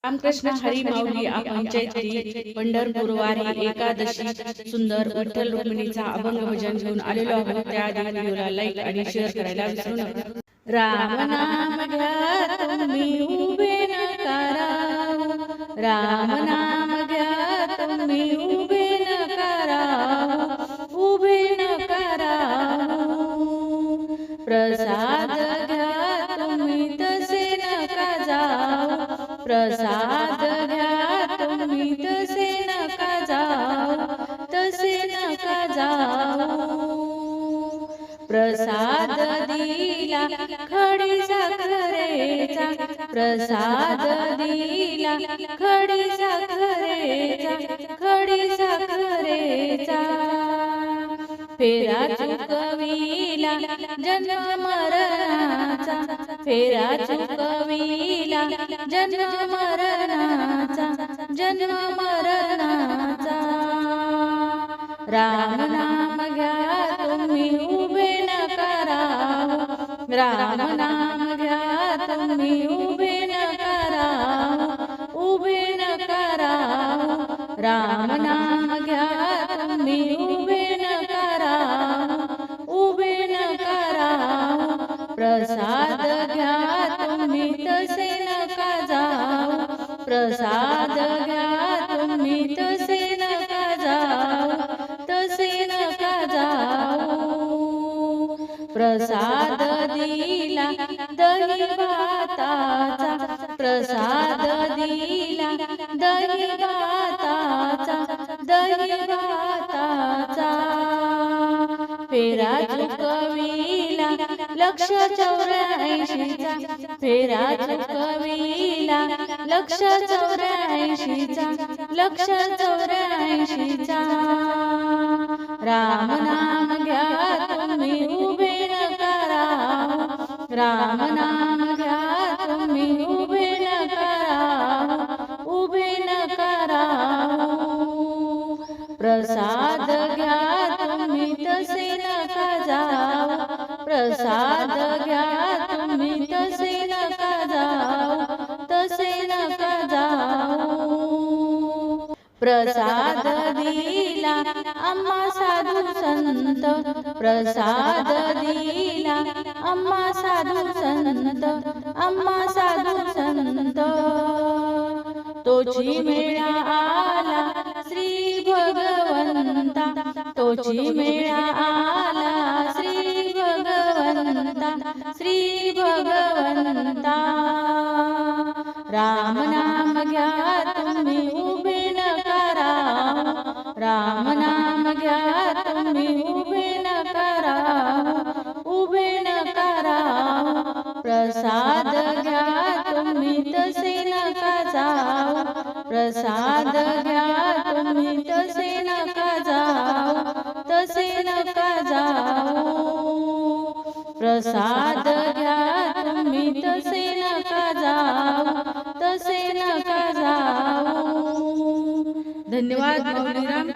रामकृष्ण हरी माऊली आपण चैत्री पंढरपूर वारी एकादशी सुंदर विठ्ठल रुक्मिणीचा अभंग भजन घेऊन आलेलो आहोत। त्या आधी व्हिडिओला लाईक आणि शेअर करायला विसरू नका। राम नाम घ्या तुम्ही उभे नका राहू, राम नाम घ्या तुम्ही उभे नका राहू, उभे नका राहू। प्रसाद घ्या तुम्ही तसे नका जाऊ, प्रसाद घ्या तुम्ही तसे नका जाऊ, तसे नका जाऊ। प्रसाद दिला खडी साखरेचा, प्रसाद दिला खडी साखरेचा, खडी साखरेचा। फेरा चुकविला जन्म मरणाचा, फेरा चुकविला जन्म मरणाचा, जन्म मरणाचा। राम नाम घ्या तुम्ही उभे नका राहू, राम नाम घ्या तुम्ही उभे नका राहू, उभे नका राहू। राम नाम घ्या तुम्ही उभे नका राहू, उभे नका राहू। प्रसाद घ्या तुम्ही तसे नका जाऊ, प्रसाद घ्या तुम्ही तसे नका जाऊ, तसे नका जाऊ। प्रसाद दिला दही भाताचा, प्रसाद दिला दही भाताचा, दही भाताचा। फेरा चुकविला 184चा, फेरा चुकविला 184चा, 184चा। राम नाम घ्या तुम्ही उभे नका राहू, राम नाम घ्या तुम्ही उभे नका राहू, उभे नका राहू। प्रसाद घ्या तुम्ही तसे नका जाऊ, प्रसाद घ्या तुम्ही तसे नका जाऊ, तसे नका जाऊ। प्रसाद दिला आम्हा साधू संत, प्रसाद दिला आम्हा साधू संत, आम्हा साधू संत। तोची मेळा आला श्री भगवंता, तोची मेळा आला श्री भगवंता, श्री भगवंता। राम नाम घ्या तुम्ही उभे नका राहू, राम नाम घ्या तुम्ही उभे नका राहू, उभे नका राहू। प्रसाद घ्या तुम्ही तसे नका जाऊ, प्रसाद घ्या तुम्ही तसे नका जाऊ, तसे नका जाऊ। प्रसाद घ्या तुम्ही तसे नका जाऊ, तसे नका जाऊ। धन्यवाद माऊली राम।